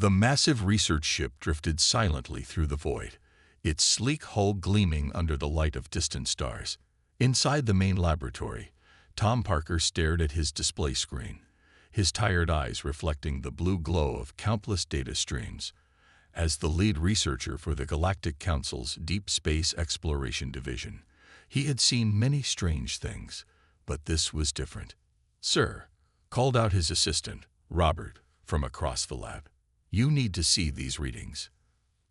The massive research ship drifted silently through the void, its sleek hull gleaming under the light of distant stars. Inside the main laboratory, Tom Parker stared at his display screen, his tired eyes reflecting the blue glow of countless data streams. As the lead researcher for the Galactic Council's Deep Space Exploration Division, he had seen many strange things, but this was different. "Sir," called out his assistant, Robert, from across the lab. "You need to see these readings."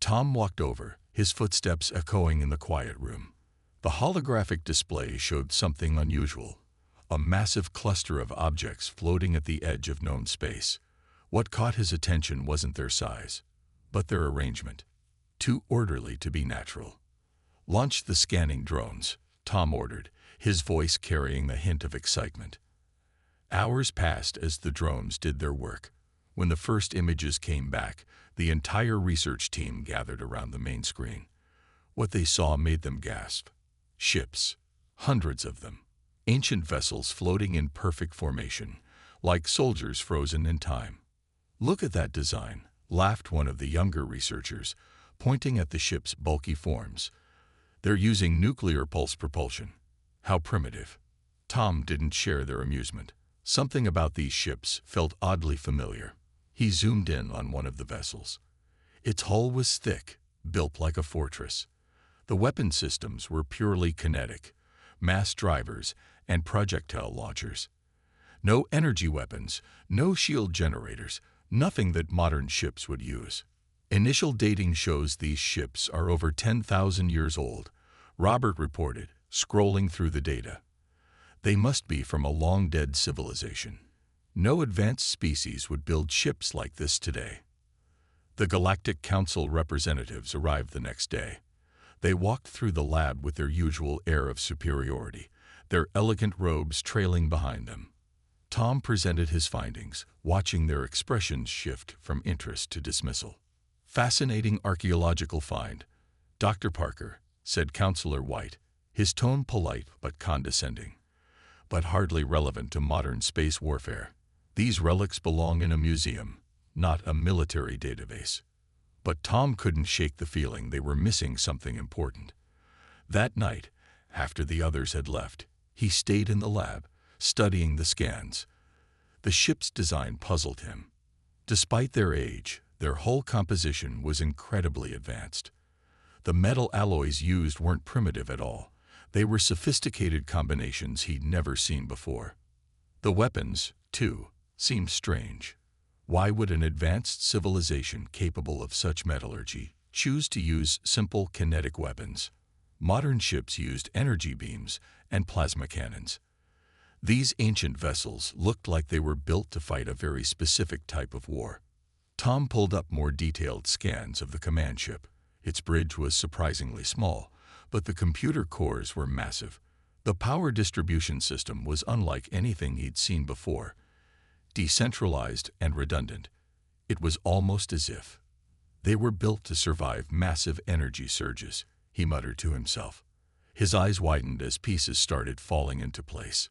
Tom walked over, his footsteps echoing in the quiet room. The holographic display showed something unusual, a massive cluster of objects floating at the edge of known space. What caught his attention wasn't their size, but their arrangement. Too orderly to be natural. "Launch the scanning drones," Tom ordered, his voice carrying a hint of excitement. Hours passed as the drones did their work. When the first images came back, the entire research team gathered around the main screen. What they saw made them gasp. Ships, hundreds of them. Ancient vessels floating in perfect formation, like soldiers frozen in time. "Look at that design," laughed one of the younger researchers, pointing at the ship's bulky forms. "They're using nuclear pulse propulsion. How primitive." Tom didn't share their amusement. Something about these ships felt oddly familiar. He zoomed in on one of the vessels. Its hull was thick, built like a fortress. The weapon systems were purely kinetic, mass drivers and projectile launchers. No energy weapons, no shield generators, nothing that modern ships would use. "Initial dating shows these ships are over 10,000 years old," Robert reported, scrolling through the data. "They must be from a long-dead civilization. No advanced species would build ships like this today." The Galactic Council representatives arrived the next day. They walked through the lab with their usual air of superiority, their elegant robes trailing behind them. Tom presented his findings, watching their expressions shift from interest to dismissal. "Fascinating archaeological find, Dr. Parker," said Counselor White, his tone polite but condescending. "But hardly relevant to modern space warfare. These relics belong in a museum, not a military database." But Tom couldn't shake the feeling they were missing something important. That night, after the others had left, he stayed in the lab, studying the scans. The ship's design puzzled him. Despite their age, their hull composition was incredibly advanced. The metal alloys used weren't primitive at all. They were sophisticated combinations he'd never seen before. The weapons, too, seemed strange. Why would an advanced civilization capable of such metallurgy choose to use simple kinetic weapons? Modern ships used energy beams and plasma cannons. These ancient vessels looked like they were built to fight a very specific type of war. Tom pulled up more detailed scans of the command ship. Its bridge was surprisingly small, but the computer cores were massive. The power distribution system was unlike anything he'd seen before. Decentralized and redundant. It was almost as if they were built to survive massive energy surges, he muttered to himself. His eyes widened as pieces started falling into place.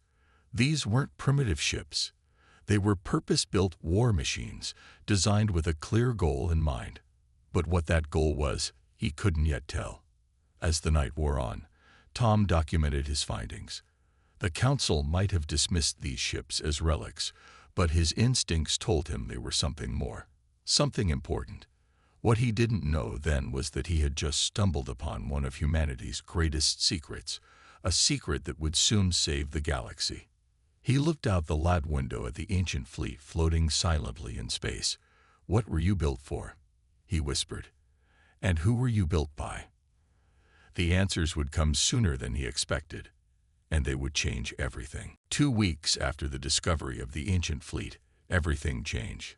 These weren't primitive ships. They were purpose-built war machines, designed with a clear goal in mind. But what that goal was, he couldn't yet tell. As the night wore on, Tom documented his findings. The Council might have dismissed these ships as relics, but his instincts told him they were something more, something important. What he didn't know then was that he had just stumbled upon one of humanity's greatest secrets, a secret that would soon save the galaxy. He looked out the lab window at the ancient fleet floating silently in space. "What were you built for?" he whispered. "And who were you built by?" The answers would come sooner than he expected, and they would change everything. 2 weeks after the discovery of the ancient fleet, everything changed.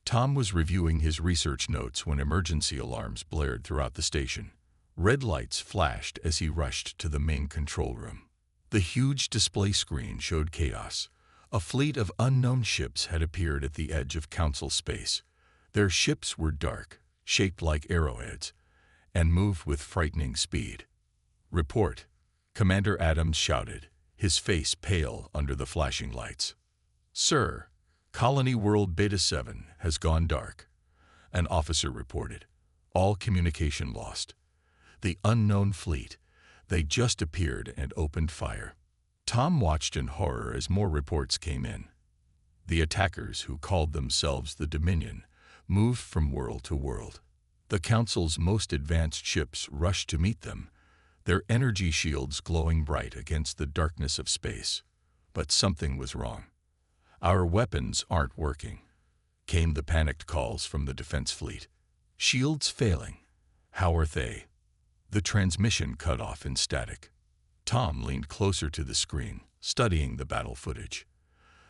Tom was reviewing his research notes when emergency alarms blared throughout the station. Red lights flashed as he rushed to the main control room. The huge display screen showed chaos. A fleet of unknown ships had appeared at the edge of Council space. Their ships were dark, shaped like arrowheads, and moved with frightening speed. "Report," Commander Adams shouted, his face pale under the flashing lights. "Sir, Colony World Beta 7 has gone dark. An officer reported. All communication lost. The unknown fleet. They just appeared and opened fire. Tom watched in horror as more reports came in. The attackers, who called themselves the Dominion, moved from world to world. The Council's most advanced ships rushed to meet them, their energy shields glowing bright against the darkness of space. But something was wrong. "Our weapons aren't working," came the panicked calls from the defense fleet. "Shields failing. How are they?" The transmission cut off in static. Tom leaned closer to the screen, studying the battle footage.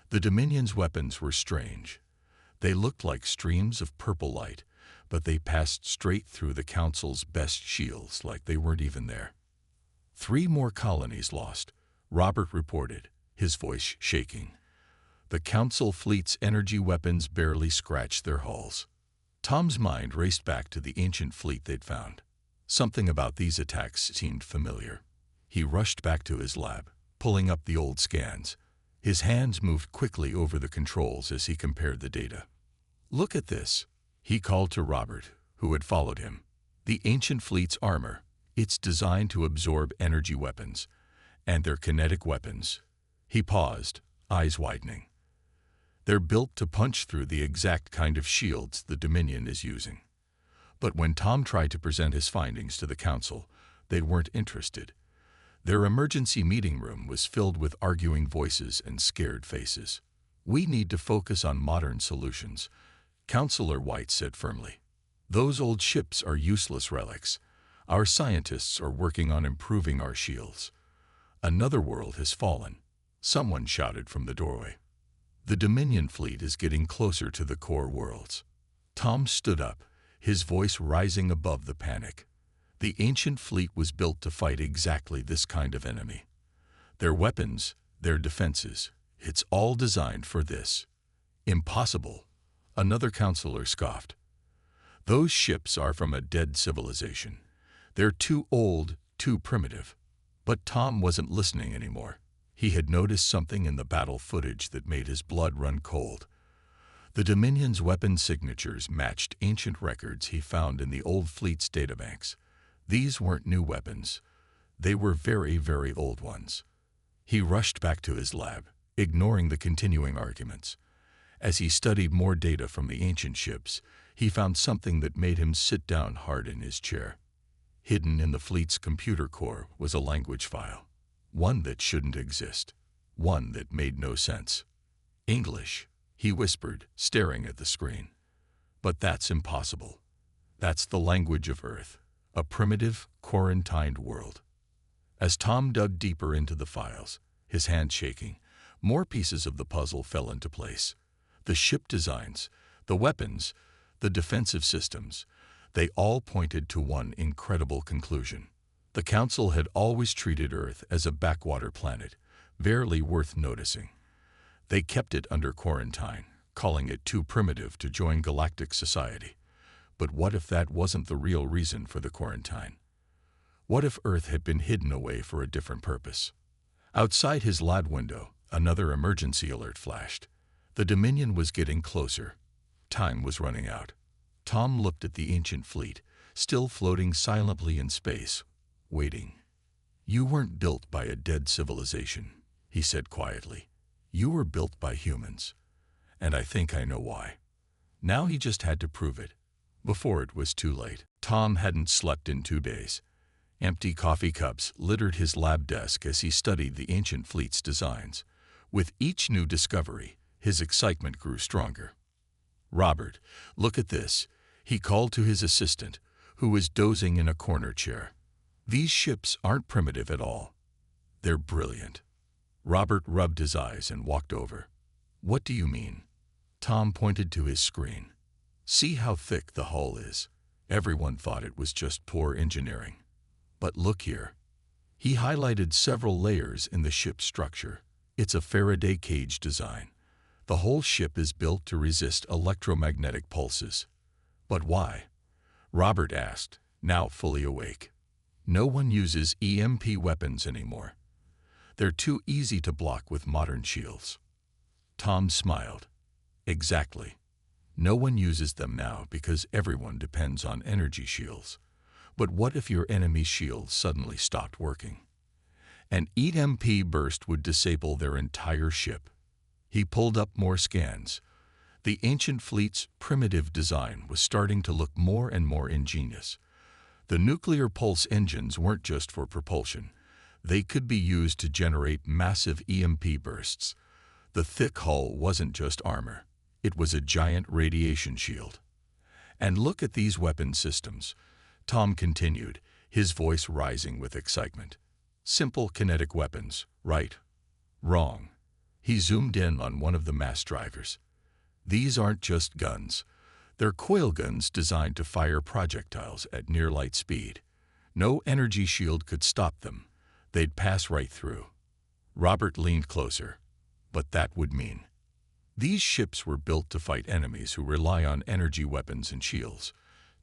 The Dominion's weapons were strange. They looked like streams of purple light, but they passed straight through the Council's best shields like they weren't even there. 3 more colonies lost, Robert reported, his voice shaking. The Council fleet's energy weapons barely scratched their hulls. Tom's mind raced back to the ancient fleet they'd found. Something about these attacks seemed familiar. He rushed back to his lab, pulling up the old scans. His hands moved quickly over the controls as he compared the data. "Look at this," he called to Robert, who had followed him. "The ancient fleet's armor. It's designed to absorb energy weapons, and they're kinetic weapons." He paused, eyes widening. "They're built to punch through the exact kind of shields the Dominion is using." But when Tom tried to present his findings to the Council, they weren't interested. Their emergency meeting room was filled with arguing voices and scared faces. "We need to focus on modern solutions," Counselor White said firmly. "Those old ships are useless relics. Our scientists are working on improving our shields." "Another world has fallen," someone shouted from the doorway. "The Dominion fleet is getting closer to the core worlds." Tom stood up, his voice rising above the panic. The ancient fleet was built to fight exactly this kind of enemy. Their weapons, their defenses, it's all designed for this. "Impossible," another counselor scoffed. "Those ships are from a dead civilization. They're too old, too primitive." But Tom wasn't listening anymore. He had noticed something in the battle footage that made his blood run cold. The Dominion's weapon signatures matched ancient records he found in the old fleet's databanks. These weren't new weapons. They were very, very old ones. He rushed back to his lab, ignoring the continuing arguments. As he studied more data from the ancient ships, he found something that made him sit down hard in his chair. Hidden in the fleet's computer core was a language file. One that shouldn't exist. One that made no sense. "English," he whispered, staring at the screen. "But that's impossible. That's the language of Earth. A primitive, quarantined world." As Tom dug deeper into the files, his hands shaking, more pieces of the puzzle fell into place. The ship designs, the weapons, the defensive systems, they all pointed to one incredible conclusion. The Council had always treated Earth as a backwater planet, barely worth noticing. They kept it under quarantine, calling it too primitive to join galactic society. But what if that wasn't the real reason for the quarantine? What if Earth had been hidden away for a different purpose? Outside his lab window, another emergency alert flashed. The Dominion was getting closer. Time was running out. Tom looked at the ancient fleet, still floating silently in space, waiting. "You weren't built by a dead civilization," he said quietly. "You were built by humans. And I think I know why." Now he just had to prove it, before it was too late. Tom hadn't slept in 2 days. Empty coffee cups littered his lab desk as he studied the ancient fleet's designs. With each new discovery, his excitement grew stronger. "Robert, look at this," he called to his assistant, who was dozing in a corner chair. "These ships aren't primitive at all. They're brilliant." Robert rubbed his eyes and walked over. "What do you mean?" Tom pointed to his screen. "See how thick the hull is. Everyone thought it was just poor engineering. But look here." He highlighted several layers in the ship's structure. It's a Faraday cage design. The whole ship is built to resist electromagnetic pulses. "But why?" Robert asked, now fully awake. "No one uses EMP weapons anymore. They're too easy to block with modern shields." Tom smiled. "Exactly. No one uses them now because everyone depends on energy shields. But what if your enemy's shield suddenly stopped working? An EMP burst would disable their entire ship. He pulled up more scans. The ancient fleet's primitive design was starting to look more and more ingenious. The nuclear pulse engines weren't just for propulsion. They could be used to generate massive EMP bursts. The thick hull wasn't just armor. It was a giant radiation shield. And look at these weapon systems, Tom continued, his voice rising with excitement. Simple kinetic weapons, right? Wrong. He zoomed in on one of the mass drivers. These aren't just guns. They're coil guns designed to fire projectiles at near light speed. No energy shield could stop them. They'd pass right through. Robert leaned closer. But that would mean these ships were built to fight enemies who rely on energy weapons and shields,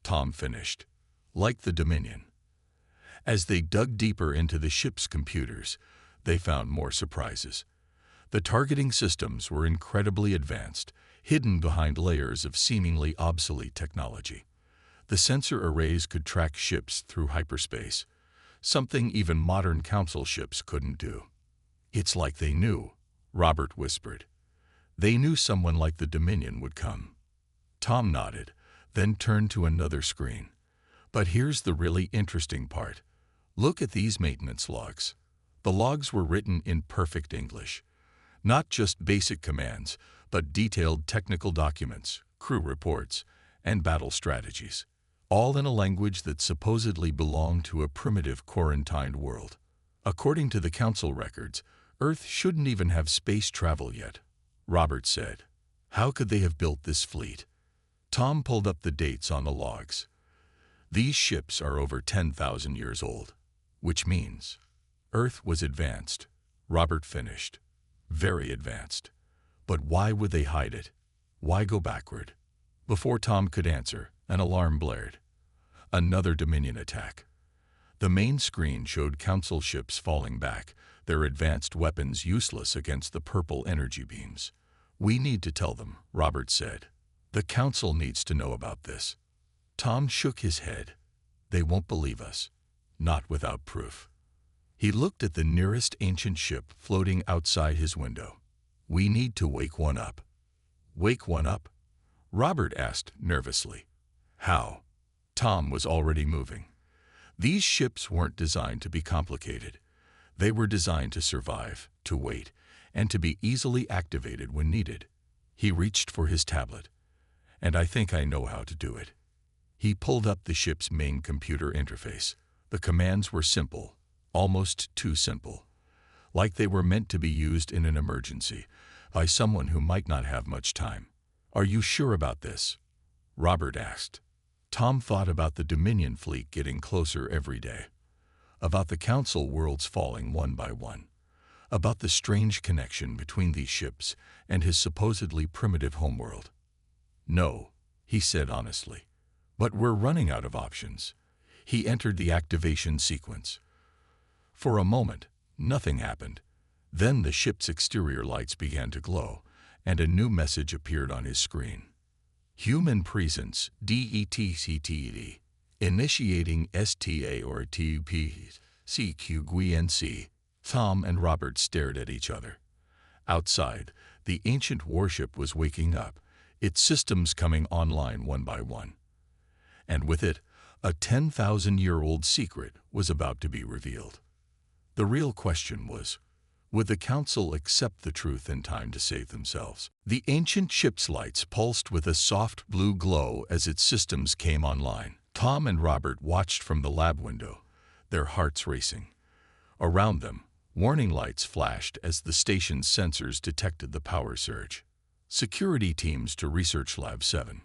Tom finished. Like the Dominion. As they dug deeper into the ship's computers, they found more surprises. The targeting systems were incredibly advanced, hidden behind layers of seemingly obsolete technology. The sensor arrays could track ships through hyperspace, something even modern Council ships couldn't do. It's like they knew, Robert whispered. They knew someone like the Dominion would come. Tom nodded, then turned to another screen. But here's the really interesting part. Look at these maintenance logs. The logs were written in perfect English. Not just basic commands, but detailed technical documents, crew reports, and battle strategies. All in a language that supposedly belonged to a primitive quarantined world. According to the Council records, Earth shouldn't even have space travel yet, Robert said. How could they have built this fleet? Tom pulled up the dates on the logs. These ships are over 10,000 years old, which means Earth was advanced, Robert finished. Very advanced. But why would they hide it? Why go backward? Before Tom could answer, an alarm blared. Another Dominion attack. The main screen showed Council ships falling back, their advanced weapons useless against the purple energy beams. We need to tell them, Robert said. The Council needs to know about this. Tom shook his head. They won't believe us. Not without proof. He looked at the nearest ancient ship floating outside his window. We need to wake one up. Wake one up? Robert asked nervously. How? Tom was already moving. These ships weren't designed to be complicated. They were designed to survive, to wait, and to be easily activated when needed. He reached for his tablet. And I think I know how to do it. He pulled up the ship's main computer interface. The commands were simple, almost too simple. Like they were meant to be used in an emergency, by someone who might not have much time. Are you sure about this? Robert asked. Tom thought about the Dominion fleet getting closer every day. About the Council worlds falling one by one. About the strange connection between these ships and his supposedly primitive homeworld. No, he said honestly. But we're running out of options. He entered the activation sequence. For a moment, nothing happened. Then the ship's exterior lights began to glow, and a new message appeared on his screen. Human presence, DETCTED. Initiating STA or TUP-CQGNC. Tom and Robert stared at each other. Outside, the ancient warship was waking up, its systems coming online one by one. And with it, a 10,000-year-old secret was about to be revealed. The real question was, would the Council accept the truth in time to save themselves? The ancient ship's lights pulsed with a soft blue glow as its systems came online. Tom and Robert watched from the lab window, their hearts racing. Around them, warning lights flashed as the station's sensors detected the power surge. Security teams to Research Lab 7.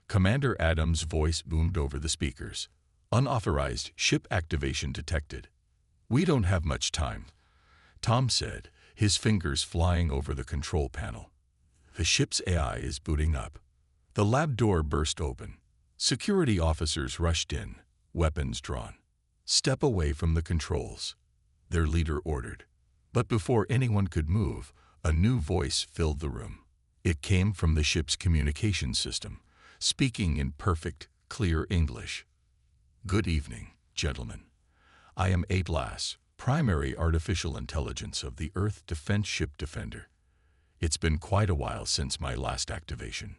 Commander Adams' voice boomed over the speakers. Unauthorized ship activation detected. We don't have much time, Tom said, his fingers flying over the control panel. The ship's AI is booting up. The lab door burst open. Security officers rushed in, weapons drawn. Step away from the controls, their leader ordered. But before anyone could move, a new voice filled the room. It came from the ship's communication system, speaking in perfect, clear English. "Good evening, gentlemen. I am Atlas, primary artificial intelligence of the Earth Defense Ship Defender. It's been quite a while since my last activation."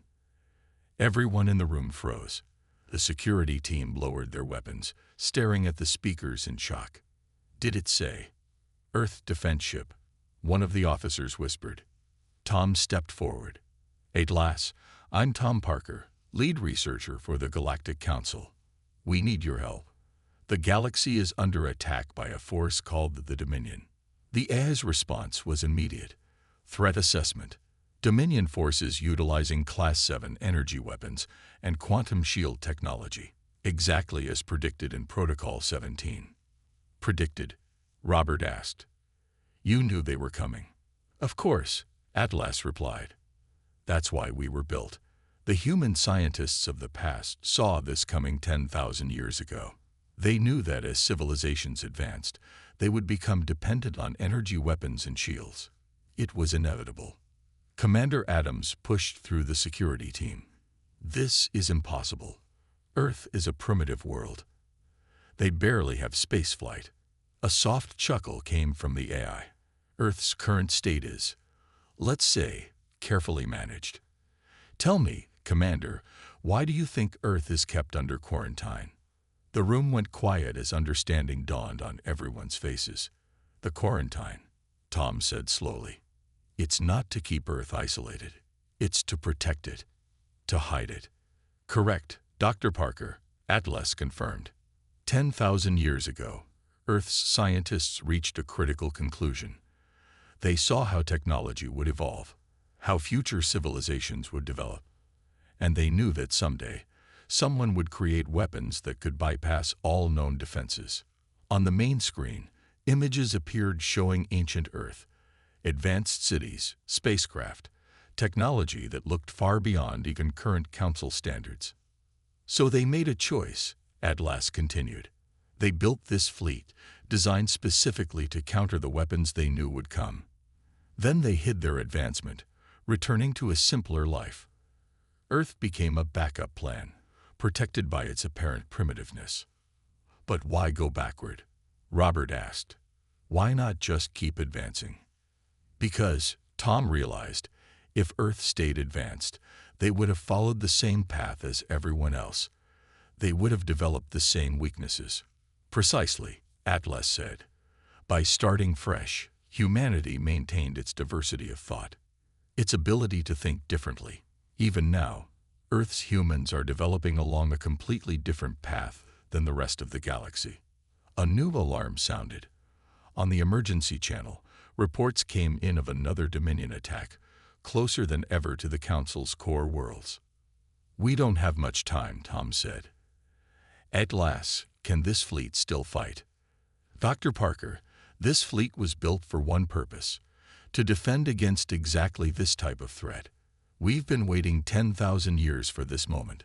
Everyone in the room froze. The security team lowered their weapons, staring at the speakers in shock. "Did it say Earth Defense Ship?" one of the officers whispered. Tom stepped forward. "Atlas, I'm Tom Parker, lead researcher for the Galactic Council. We need your help. The galaxy is under attack by a force called the Dominion." The AI's response was immediate. Threat assessment. Dominion forces utilizing Class 7 energy weapons and quantum shield technology, exactly as predicted in Protocol 17. "Predicted?" Robert asked. "You knew they were coming." "Of course," Atlas replied. "That's why we were built. The human scientists of the past saw this coming 10,000 years ago. They knew that as civilizations advanced, they would become dependent on energy weapons and shields. It was inevitable." Commander Adams pushed through the security team. "This is impossible. Earth is a primitive world. They barely have spaceflight." A soft chuckle came from the AI. "Earth's current state is, let's say, carefully managed. Tell me, Commander, why do you think Earth is kept under quarantine?" The room went quiet as understanding dawned on everyone's faces. "The quarantine," Tom said slowly. "It's not to keep Earth isolated. It's to protect it, to hide it." "Correct, Dr. Parker," Atlas confirmed. 10,000 years ago, Earth's scientists reached a critical conclusion. They saw how technology would evolve, how future civilizations would develop, and they knew that someday, someone would create weapons that could bypass all known defenses. On the main screen, images appeared showing ancient Earth, advanced cities, spacecraft, technology that looked far beyond even current council standards. "So they made a choice," Atlas continued. "They built this fleet, designed specifically to counter the weapons they knew would come. Then they hid their advancement, returning to a simpler life. Earth became a backup plan, protected by its apparent primitiveness." "But why go backward?" Robert asked. "Why not just keep advancing?" "Because," Tom realized, if Earth stayed advanced, they would have followed the same path as everyone else. They would have developed the same weaknesses. "Precisely," Atlas said. "By starting fresh, humanity maintained its diversity of thought, its ability to think differently. Even now, Earth's humans are developing along a completely different path than the rest of the galaxy." A new alarm sounded. On the emergency channel, reports came in of another Dominion attack, closer than ever to the Council's core worlds. "We don't have much time," Tom said. "Atlas, can this fleet still fight?" "Dr. Parker, this fleet was built for one purpose, to defend against exactly this type of threat. We've been waiting 10,000 years for this moment.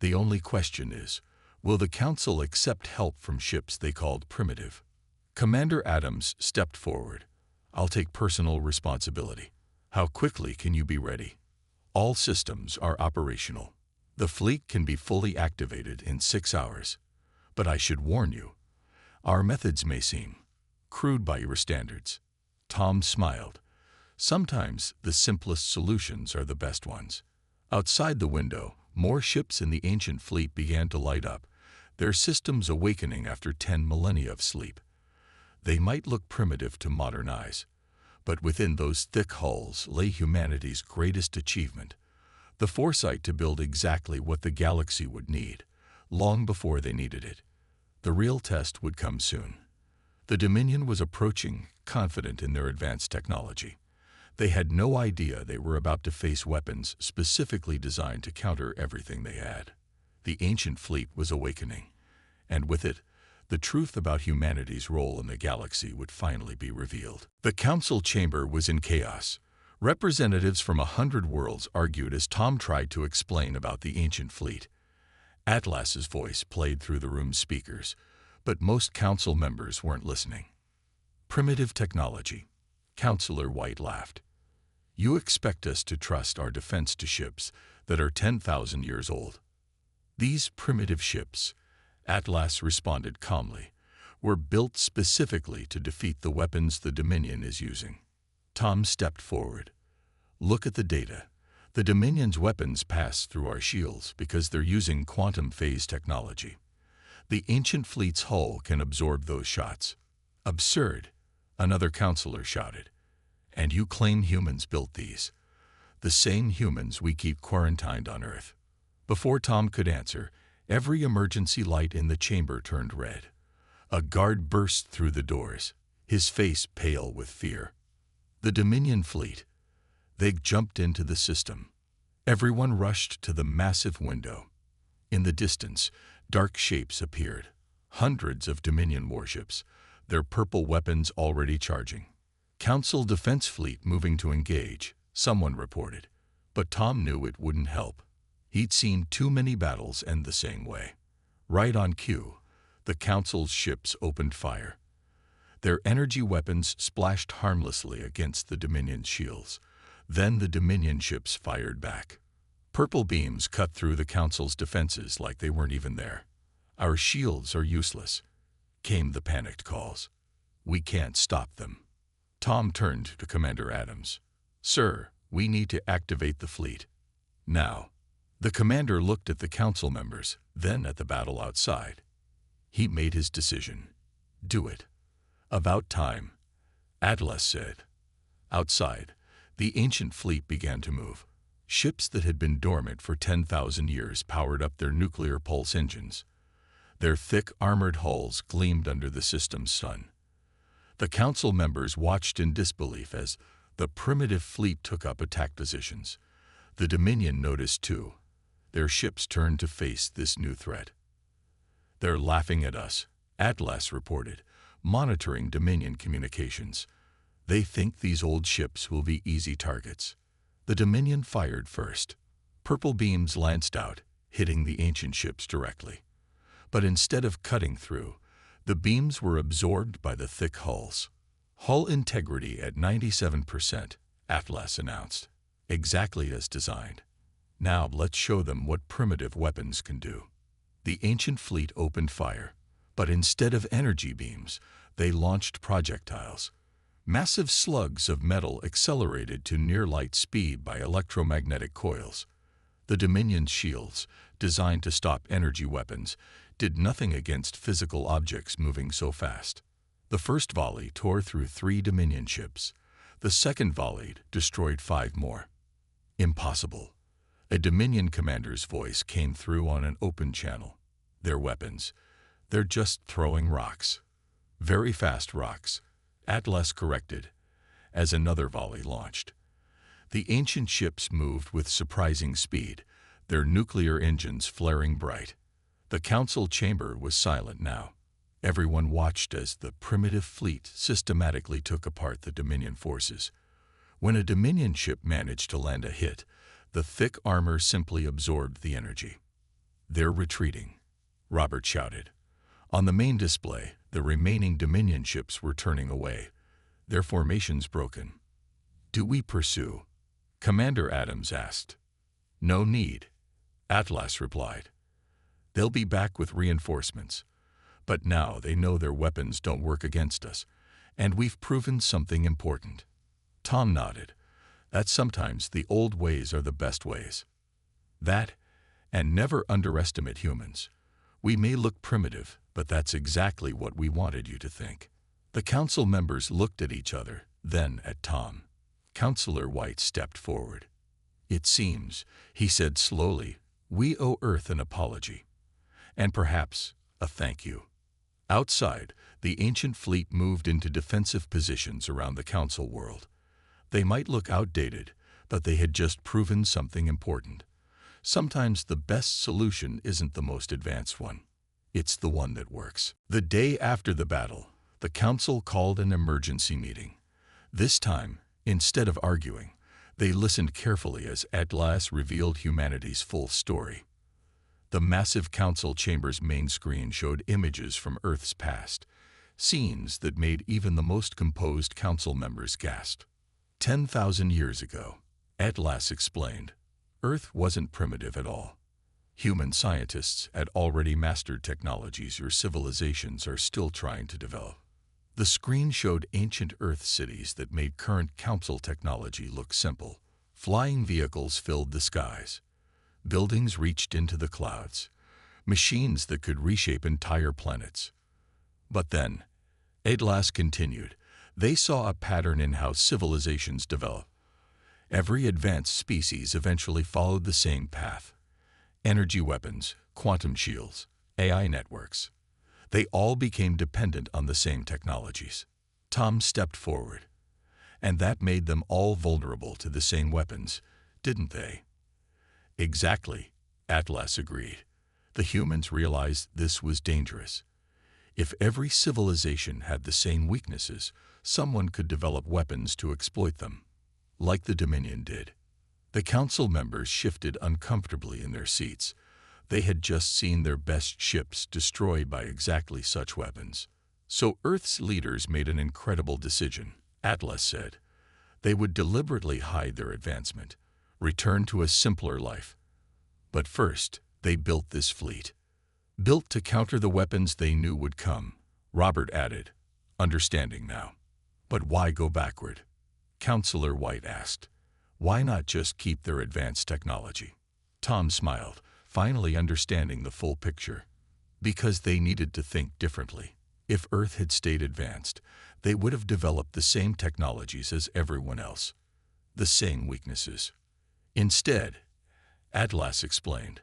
The only question is, will the Council accept help from ships they called primitive?" Commander Adams stepped forward. "I'll take personal responsibility. How quickly can you be ready?" "All systems are operational. The fleet can be fully activated in 6 hours. But I should warn you, our methods may seem crude by your standards." Tom smiled. "Sometimes the simplest solutions are the best ones." Outside the window, more ships in the ancient fleet began to light up, their systems awakening after 10 millennia of sleep. They might look primitive to modern eyes, but within those thick hulls lay humanity's greatest achievement, the foresight to build exactly what the galaxy would need, long before they needed it. The real test would come soon. The Dominion was approaching, confident in their advanced technology. They had no idea they were about to face weapons specifically designed to counter everything they had. The ancient fleet was awakening, and with it, the truth about humanity's role in the galaxy would finally be revealed. The council chamber was in chaos. Representatives from 100 worlds argued as Tom tried to explain about the ancient fleet. Atlas's voice played through the room's speakers, but most council members weren't listening. "Primitive technology," Counselor White laughed. You expect us to trust our defense to ships that are 10,000 years old. These primitive ships, Atlas responded calmly, were built specifically to defeat the weapons the Dominion is using. Tom stepped forward. Look at the data. The Dominion's weapons pass through our shields because they're using quantum phase technology. The ancient fleet's hull can absorb those shots. Absurd, another counselor shouted. And you claim humans built these? The same humans we keep quarantined on Earth. Before Tom could answer, every emergency light in the chamber turned red. A guard burst through the doors, his face pale with fear. The Dominion fleet. They jumped into the system. Everyone rushed to the massive window. In the distance, dark shapes appeared. Hundreds of Dominion warships, their purple weapons already charging. Council Defense Fleet moving to engage, someone reported. But Tom knew it wouldn't help. He'd seen too many battles end the same way. Right on cue, the Council's ships opened fire. Their energy weapons splashed harmlessly against the Dominion's shields. Then the Dominion ships fired back. Purple beams cut through the Council's defenses like they weren't even there. Our shields are useless, came the panicked calls. We can't stop them. Tom turned to Commander Adams. Sir, we need to activate the fleet. Now. The commander looked at the council members, then at the battle outside. He made his decision. Do it. About time, Atlas said. Outside, the ancient fleet began to move. Ships that had been dormant for 10,000 years powered up their nuclear pulse engines. Their thick, armored hulls gleamed under the system's sun. The council members watched in disbelief as the primitive fleet took up attack positions. The Dominion noticed too. Their ships turned to face this new threat. They're laughing at us, Atlas reported, monitoring Dominion communications. They think these old ships will be easy targets. The Dominion fired first. Purple beams lanced out, hitting the ancient ships directly. But instead of cutting through, the beams were absorbed by the thick hulls. Hull integrity at 97%, Atlas announced. Exactly as designed. Now let's show them what primitive weapons can do. The ancient fleet opened fire, but instead of energy beams, they launched projectiles. Massive slugs of metal accelerated to near-light speed by electromagnetic coils. The Dominion's shields, designed to stop energy weapons, did nothing against physical objects moving so fast. The first volley tore through 3 Dominion ships. The second volley destroyed 5 more. Impossible. A Dominion commander's voice came through on an open channel. Their weapons. They're just throwing rocks. Very fast rocks, Atlas corrected, as another volley launched. The ancient ships moved with surprising speed, their nuclear engines flaring bright. The council chamber was silent now. Everyone watched as the primitive fleet systematically took apart the Dominion forces. When a Dominion ship managed to land a hit, the thick armor simply absorbed the energy. They're retreating, Robert shouted. On the main display, the remaining Dominion ships were turning away, their formations broken. Do we pursue? Commander Adams asked. No need, Atlas replied. They'll be back with reinforcements. But now they know their weapons don't work against us, and we've proven something important. Tom nodded. That sometimes the old ways are the best ways. That, and never underestimate humans. We may look primitive, but that's exactly what we wanted you to think. The council members looked at each other, then at Tom. Counselor White stepped forward. It seems, he said slowly, we owe Earth an apology. And perhaps a thank you. Outside, the ancient fleet moved into defensive positions around the council world. They might look outdated, but they had just proven something important. Sometimes the best solution isn't the most advanced one. It's the one that works. The day after the battle, the council called an emergency meeting. This time, instead of arguing, they listened carefully as Atlas revealed humanity's full story. The massive council chamber's main screen showed images from Earth's past, scenes that made even the most composed council members gasp. 10,000 years ago, Atlas explained, Earth wasn't primitive at all. Human scientists had already mastered technologies your civilizations are still trying to develop. The screen showed ancient Earth cities that made current council technology look simple. Flying vehicles filled the skies. Buildings reached into the clouds. Machines that could reshape entire planets. But then, Atlas continued, they saw a pattern in how civilizations develop. Every advanced species eventually followed the same path. Energy weapons, quantum shields, AI networks. They all became dependent on the same technologies. Tom stepped forward. And that made them all vulnerable to the same weapons, didn't they? Exactly, Atlas agreed. The humans realized this was dangerous. If every civilization had the same weaknesses, someone could develop weapons to exploit them, like the Dominion did. The council members shifted uncomfortably in their seats. They had just seen their best ships destroyed by exactly such weapons. So Earth's leaders made an incredible decision, Atlas said. They would deliberately hide their advancement, return to a simpler life. But first, they built this fleet. Built to counter the weapons they knew would come, Robert added, understanding now. But why go backward? Counselor White asked. Why not just keep their advanced technology? Tom smiled, finally understanding the full picture. Because they needed to think differently. If Earth had stayed advanced, they would have developed the same technologies as everyone else. The same weaknesses. Instead, Atlas explained,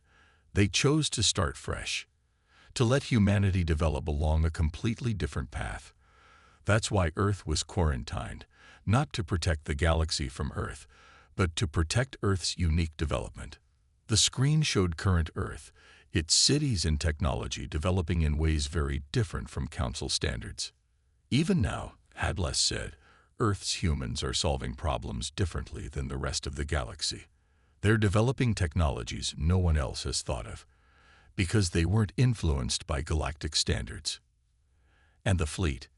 they chose to start fresh. To let humanity develop along a completely different path. That's why Earth was quarantined, not to protect the galaxy from Earth, but to protect Earth's unique development. The screen showed current Earth, its cities and technology developing in ways very different from Council standards. Even now, Atlas said, Earth's humans are solving problems differently than the rest of the galaxy. They're developing technologies no one else has thought of, because they weren't influenced by galactic standards. And the fleet?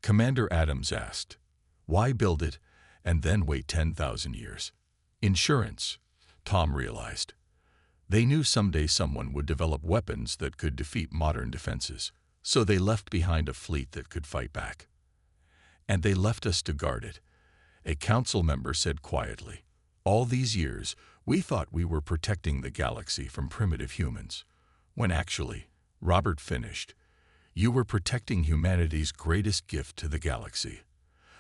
Commander Adams asked. Why build it and then wait 10,000 years? Insurance, Tom realized. They knew someday someone would develop weapons that could defeat modern defenses, so they left behind a fleet that could fight back. And they left us to guard it, a council member said quietly. All these years, we thought we were protecting the galaxy from primitive humans, when actually, Robert finished, you were protecting humanity's greatest gift to the galaxy,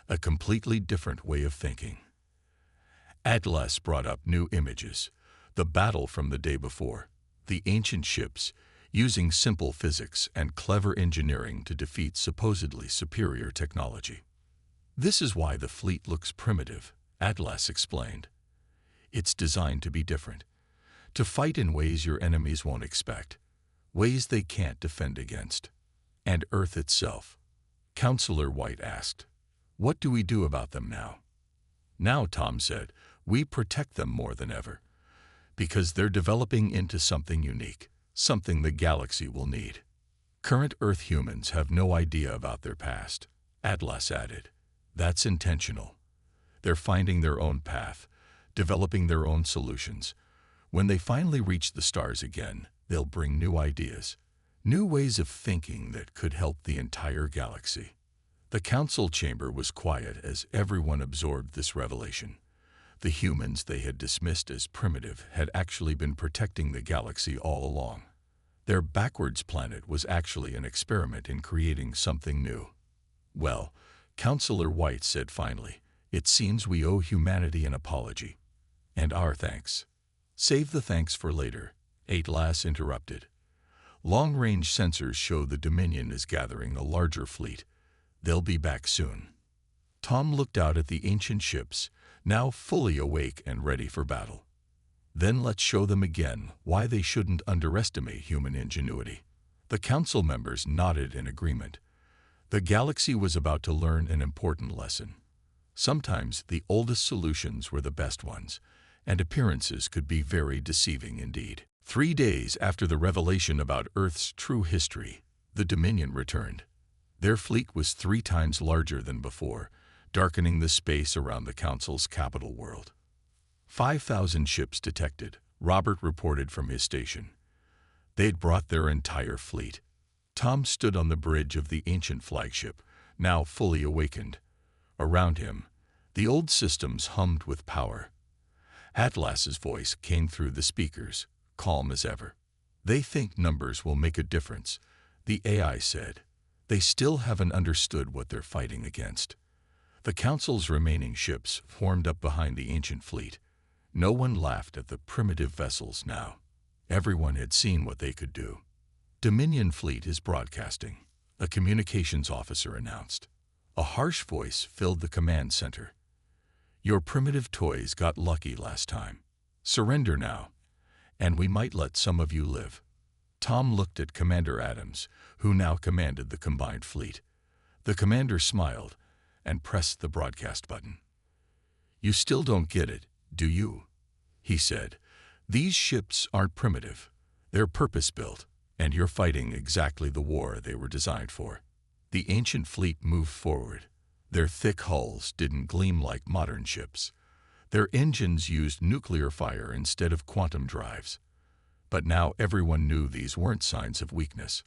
a completely different way of thinking. Atlas brought up new images, the battle from the day before, the ancient ships, using simple physics and clever engineering to defeat supposedly superior technology. This is why the fleet looks primitive, Atlas explained. It's designed to be different, to fight in ways your enemies won't expect, ways they can't defend against. And Earth itself. Counselor White asked, what do we do about them now? Now, Tom said, we protect them more than ever, because they're developing into something unique, something the galaxy will need. Current Earth humans have no idea about their past, Atlas added. That's intentional. They're finding their own path, developing their own solutions. When they finally reach the stars again, they'll bring new ideas, new ways of thinking that could help the entire galaxy. The council chamber was quiet as everyone absorbed this revelation. The humans they had dismissed as primitive had actually been protecting the galaxy all along. Their backwards planet was actually an experiment in creating something new. Well, Counselor White said finally, it seems we owe humanity an apology. And our thanks. Save the thanks for later, Atlas interrupted. Long-range sensors show the Dominion is gathering a larger fleet. They'll be back soon. Tom looked out at the ancient ships, now fully awake and ready for battle. Then let's show them again why they shouldn't underestimate human ingenuity. The council members nodded in agreement. The galaxy was about to learn an important lesson. Sometimes the oldest solutions were the best ones, and appearances could be very deceiving indeed. 3 days after the revelation about Earth's true history, the Dominion returned. Their fleet was 3 times larger than before, darkening the space around the Council's capital world. 5,000 ships detected, Robert reported from his station. They'd brought their entire fleet. Tom stood on the bridge of the ancient flagship, now fully awakened. Around him, the old systems hummed with power. Atlas's voice came through the speakers, calm as ever. "They think numbers will make a difference," the AI said. "They still haven't understood what they're fighting against." The Council's remaining ships formed up behind the ancient fleet. No one laughed at the primitive vessels now. Everyone had seen what they could do. "Dominion fleet is broadcasting," a communications officer announced. A harsh voice filled the command center. "Your primitive toys got lucky last time. Surrender now, and we might let some of you live." Tom looked at Commander Adams, who now commanded the combined fleet. The commander smiled and pressed the broadcast button. "You still don't get it, do you?" he said. "These ships aren't primitive. They're purpose-built, and you're fighting exactly the war they were designed for." The ancient fleet moved forward. Their thick hulls didn't gleam like modern ships. Their engines used nuclear fire instead of quantum drives. But now everyone knew these weren't signs of weakness.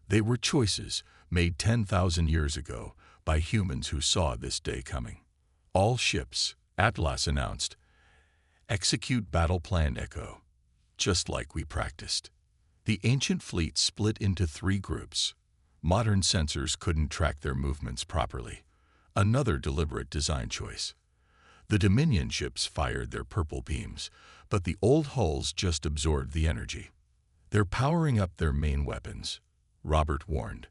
They were choices made 10,000 years ago by humans who saw this day coming. "All ships," Atlas announced, "execute Battle Plan Echo, just like we practiced." The ancient fleet split into 3 groups. Modern sensors couldn't track their movements properly. Another deliberate design choice. The Dominion ships fired their purple beams, but the old hulls just absorbed the energy. "They're powering up their main weapons," Robert warned.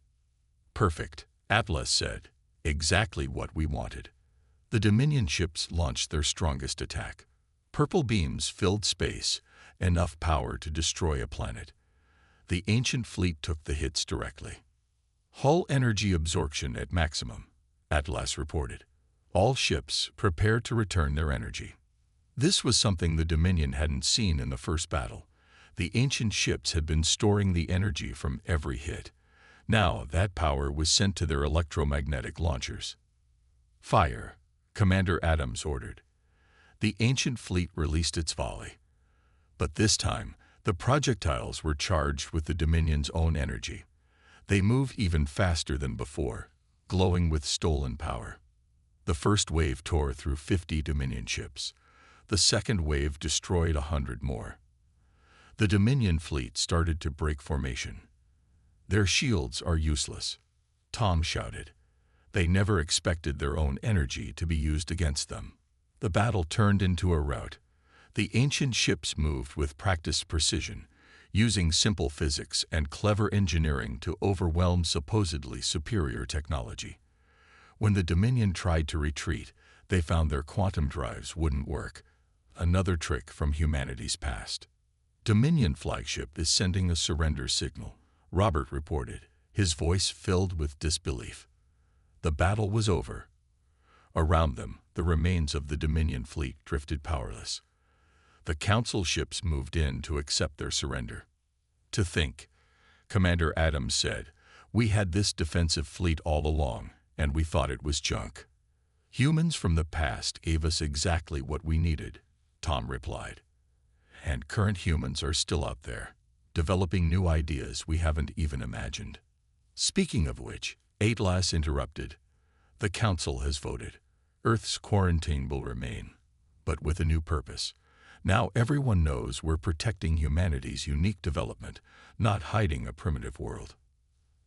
"Perfect," Atlas said. "Exactly what we wanted." The Dominion ships launched their strongest attack. Purple beams filled space, enough power to destroy a planet. The ancient fleet took the hits directly. "Hull energy absorption at maximum," Atlas reported. "All ships prepare to return their energy." This was something the Dominion hadn't seen in the first battle. The ancient ships had been storing the energy from every hit. Now that power was sent to their electromagnetic launchers. "Fire," Commander Adams ordered. The ancient fleet released its volley. But this time, the projectiles were charged with the Dominion's own energy. They moved even faster than before, glowing with stolen power. The first wave tore through 50 Dominion ships. The second wave destroyed 100 more. The Dominion fleet started to break formation. "Their shields are useless," Tom shouted. They never expected their own energy to be used against them. The battle turned into a rout. The ancient ships moved with practiced precision, using simple physics and clever engineering to overwhelm supposedly superior technology. When the Dominion tried to retreat, they found their quantum drives wouldn't work. Another trick from humanity's past. "Dominion flagship is sending a surrender signal," Robert reported, his voice filled with disbelief. The battle was over. Around them, the remains of the Dominion fleet drifted powerless. The Council ships moved in to accept their surrender. "To think," Commander Adams said, "we had this defensive fleet all along, and we thought it was junk." "Humans from the past gave us exactly what we needed," Tom replied. "And current humans are still out there, developing new ideas we haven't even imagined." Speaking of which, Atlas interrupted. "The Council has voted. Earth's quarantine will remain, but with a new purpose. Now everyone knows we're protecting humanity's unique development, not hiding a primitive world."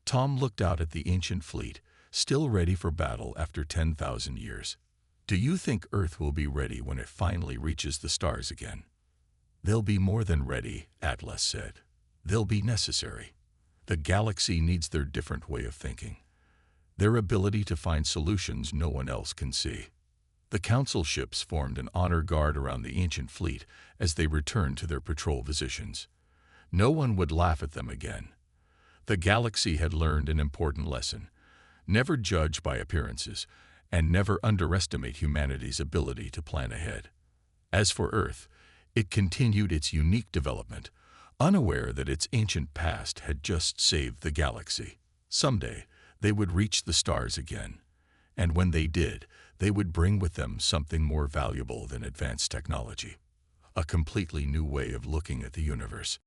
Tom looked out at the ancient fleet, still ready for battle after 10,000 years. "Do you think Earth will be ready when it finally reaches the stars again?" "They'll be more than ready," Atlas said. "They'll be necessary. The galaxy needs their different way of thinking, their ability to find solutions no one else can see." The Council ships formed an honor guard around the ancient fleet as they returned to their patrol positions. No one would laugh at them again. The galaxy had learned an important lesson: never judge by appearances, and never underestimate humanity's ability to plan ahead. As for Earth, it continued its unique development, unaware that its ancient past had just saved the galaxy. Someday, they would reach the stars again. And when they did, they would bring with them something more valuable than advanced technology, a completely new way of looking at the universe.